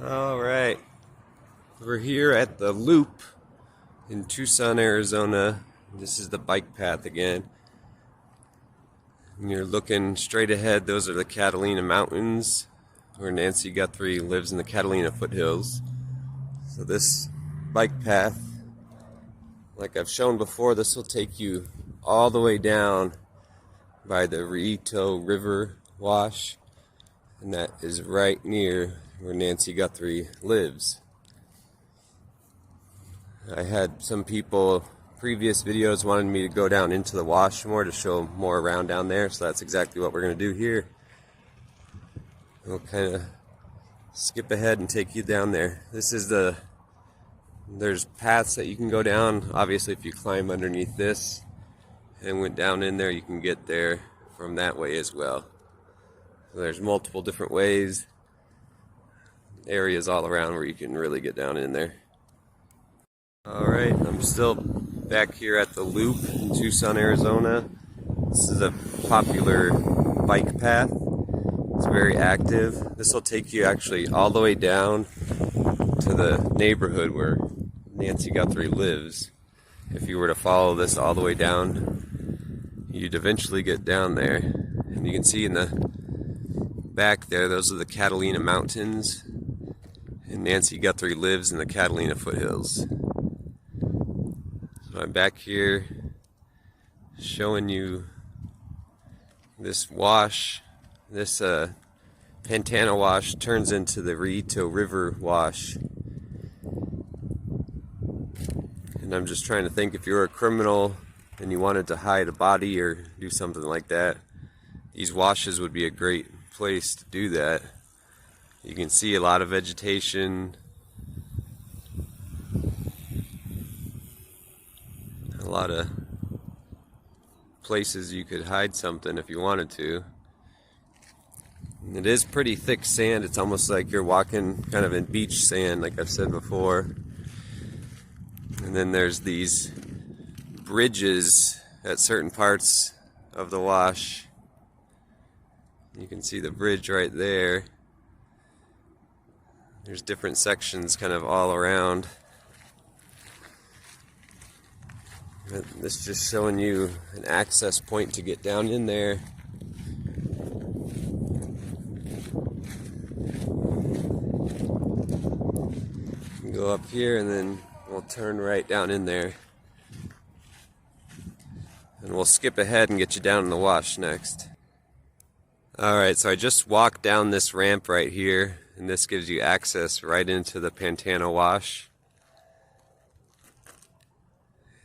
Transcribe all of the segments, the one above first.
All right, we're here at the Loop in Tucson, Arizona. This is the bike path again. And you're looking straight ahead. Those are the Catalina Mountains, where Nancy Guthrie lives in the Catalina foothills. So this bike path, like I've shown before, this will take you all the way down by the Rito River wash, and that is right near where Nancy Guthrie lives. I had some people, previous videos, wanted me to go down into the wash more to show more around down there, so that's exactly what we're going to do here. We'll kind of skip ahead and take you down there. There's paths that you can go down. Obviously, if you climb underneath this and went down in there, you can get there from that way as well. So there's multiple different ways, areas all around where you can really get down in there. Alright, I'm still back here at the Loop in Tucson, Arizona. This is a popular bike path. It's very active. This will take you actually all the way down to the neighborhood where Nancy Guthrie lives. If you were to follow this all the way down, you'd eventually get down there. And you can see in the back there, those are the Catalina Mountains, and Nancy Guthrie lives in the Catalina foothills. So I'm back here showing you this wash. This Pantana wash turns into the Rito River wash. And I'm just trying to think, if you were a criminal and you wanted to hide a body or do something like that, these washes would be a great place to do that. You can see a lot of vegetation, a lot of places you could hide something if you wanted to. And it is pretty thick sand. It's almost like you're walking kind of in beach sand, like I've said before. And then there's these bridges at certain parts of the wash. You can see the bridge right there. There's different sections kind of all around. This is just showing you an access point to get down in there. You can go up here and then we'll turn right down in there. And we'll skip ahead and get you down in the wash next. Alright, so I just walked down this ramp right here, and this gives you access right into the Pantana wash.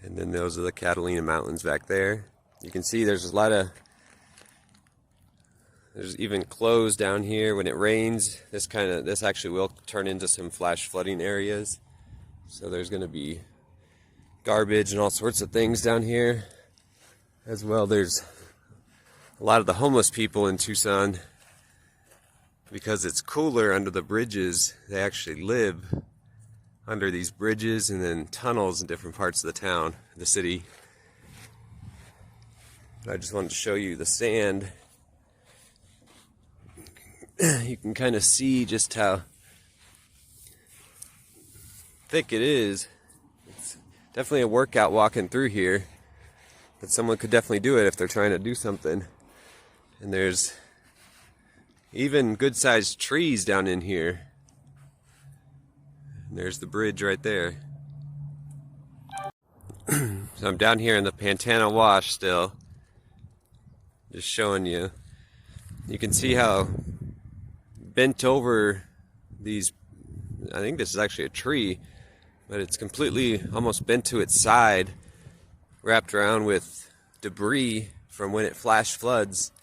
And then those are the Catalina Mountains back there. You can see there's even clothes down here. When it rains, this actually will turn into some flash flooding areas. So there's going to be garbage and all sorts of things down here. As well, there's a lot of the homeless people in Tucson, because it's cooler under the bridges. They actually live under these bridges and then tunnels in different parts of the town, the city. I just wanted to show you the sand. You can kind of see just how thick it is. It's definitely a workout walking through here, but someone could definitely do it if they're trying to do something. And there's even good-sized trees down in here. And there's the bridge right there. So I'm down here in the Pantana wash still, just showing you. You can see how bent over these, I think this is actually a tree, but it's completely almost bent to its side, wrapped around with debris from when it flash floods.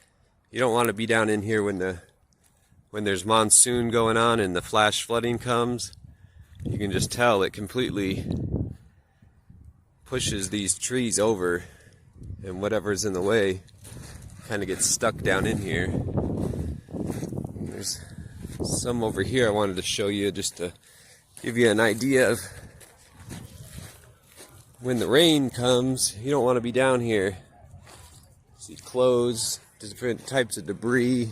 You don't want to be down in here when there's monsoon going on and the flash flooding comes. You can just tell it completely pushes these trees over, and whatever's in the way kind of gets stuck down in here. There's some over here I wanted to show you just to give you an idea of when the rain comes. You don't want to be down here. See clothes, different types of debris.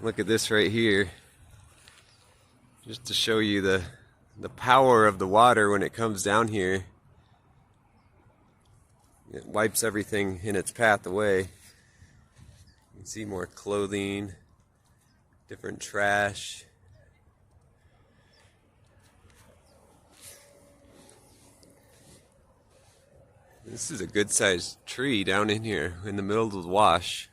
Look at this right here. Just to show you the power of the water when it comes down here. It wipes everything in its path away. You can see more clothing, different trash. This is a good sized tree down in here in the middle of the wash.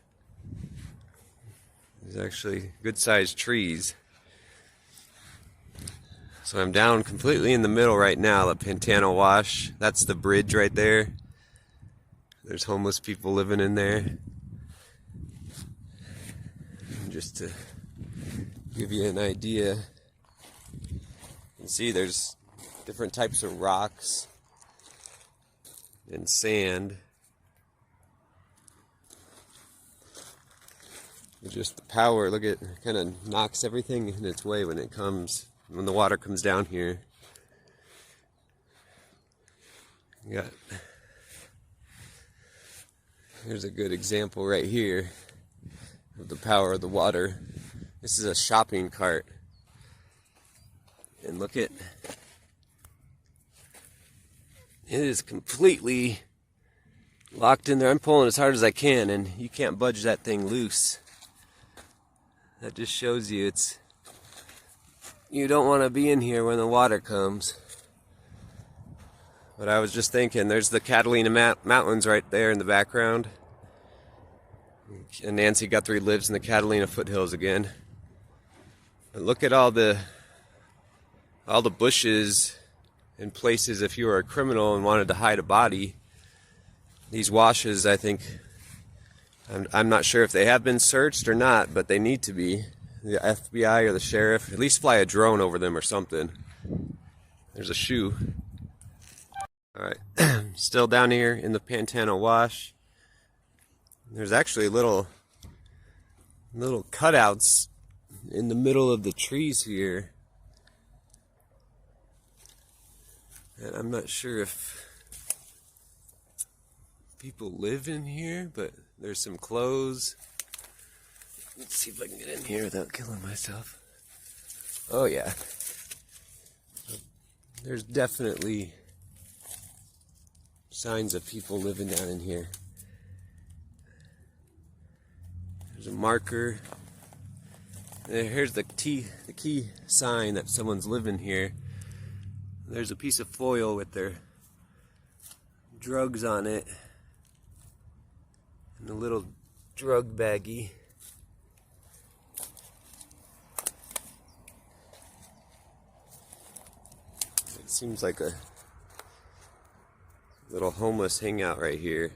There's actually good sized trees. So I'm down completely in the middle right now, the Pantano Wash. That's the bridge right there. There's homeless people living in there. And just to give you an idea, you can see there's different types of rocks and sand. Just the power, look at it, kind of knocks everything in its way when the water comes down here. Here's a good example right here of the power of the water. This is a shopping cart. And look at, it is completely locked in there. I'm pulling as hard as I can and you can't budge that thing loose. That just shows you you don't want to be in here when the water comes. But I was just thinking, there's the Catalina Mountains right there in the background. And Nancy Guthrie lives in the Catalina foothills again. But look at all the bushes and places if you were a criminal and wanted to hide a body. These washes, I think, I'm not sure if they have been searched or not, but they need to be. The FBI or the sheriff, at least fly a drone over them or something. There's a shoe. Alright, still down here in the Pantano Wash. There's actually little cutouts in the middle of the trees here. And I'm not sure if people live in here, but there's some clothes. Let's see if I can get in here without killing myself. Oh yeah. There's definitely signs of people living down in here. There's a marker. Here's the key sign that someone's living here. There's a piece of foil with their drugs on it. And a little drug baggie. It seems like a little homeless hangout right here.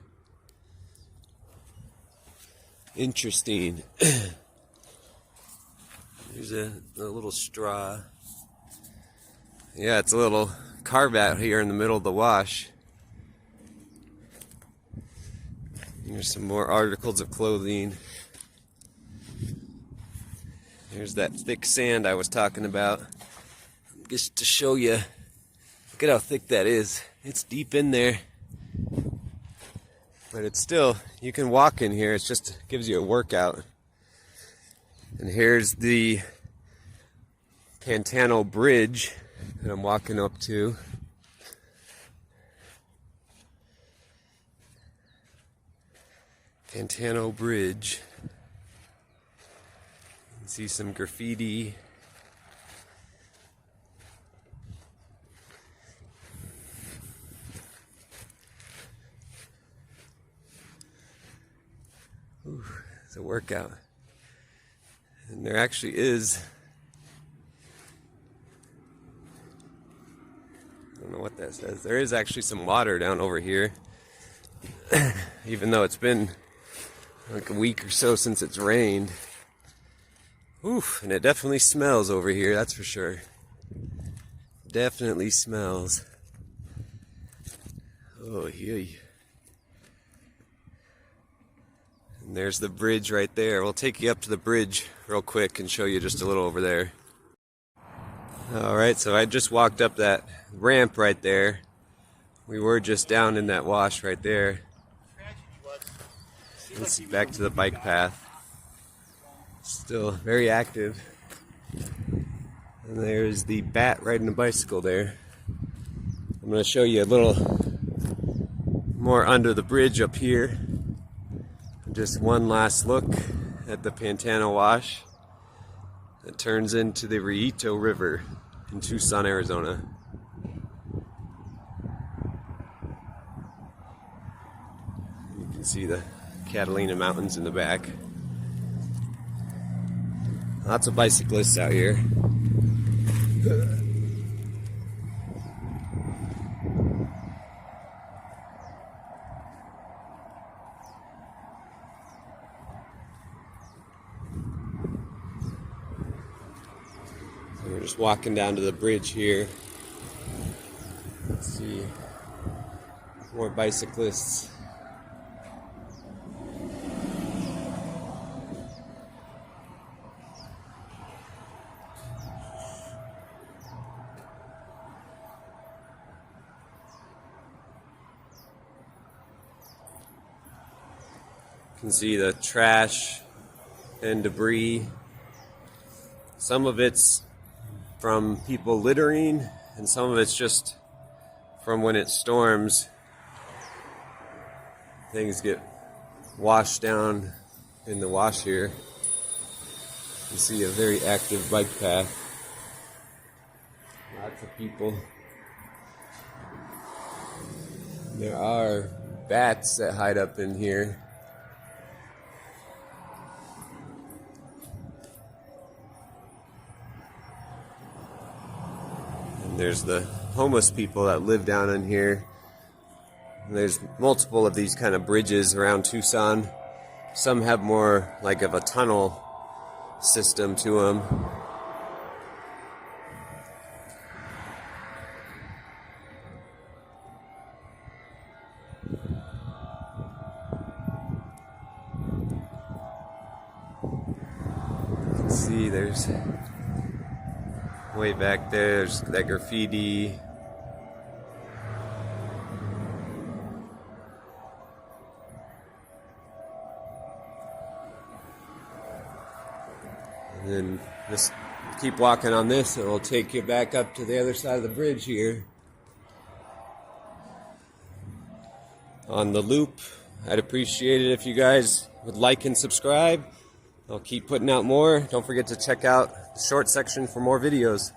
Interesting. There's a little straw. Yeah, it's a little carve out here in the middle of the wash. Here's some more articles of clothing. Here's that thick sand I was talking about. Just to show you, look at how thick that is. It's deep in there. But it's still, you can walk in here, it just gives you a workout. And here's the Pantano Bridge that I'm walking up to. Pantano Bridge. You can see some graffiti. Ooh, it's a workout. And there actually is, I don't know what that says, there is actually some water down over here. Even though it's been like a week or so since it's rained. Oof, and it definitely smells over here, that's for sure. Definitely smells. Oh, yeah. And there's the bridge right there. We'll take you up to the bridge real quick and show you just a little over there. Alright, so I just walked up that ramp right there. We were just down in that wash right there. Let's back to the bike path. Still very active. And there's the bat riding a bicycle there. I'm going to show you a little more under the bridge up here. Just one last look at the Pantano Wash that turns into the Rito River in Tucson, Arizona. You can see the Catalina Mountains in the back. Lots of bicyclists out here. So we're just walking down to the bridge here. Let's see more bicyclists. You can see the trash and debris. Some of it's from people littering, and some of it's just from when it storms. Things get washed down in the wash here. You see a very active bike path. Lots of people. There are bats that hide up in here. There's the homeless people that live down in here. And there's multiple of these kind of bridges around Tucson. Some have more like of a tunnel system to them. You can see there's way back there's that graffiti. And then just keep walking on this, and it'll take you back up to the other side of the bridge here. On the loop, I'd appreciate it if you guys would like and subscribe. I'll keep putting out more. Don't forget to check out the short section for more videos.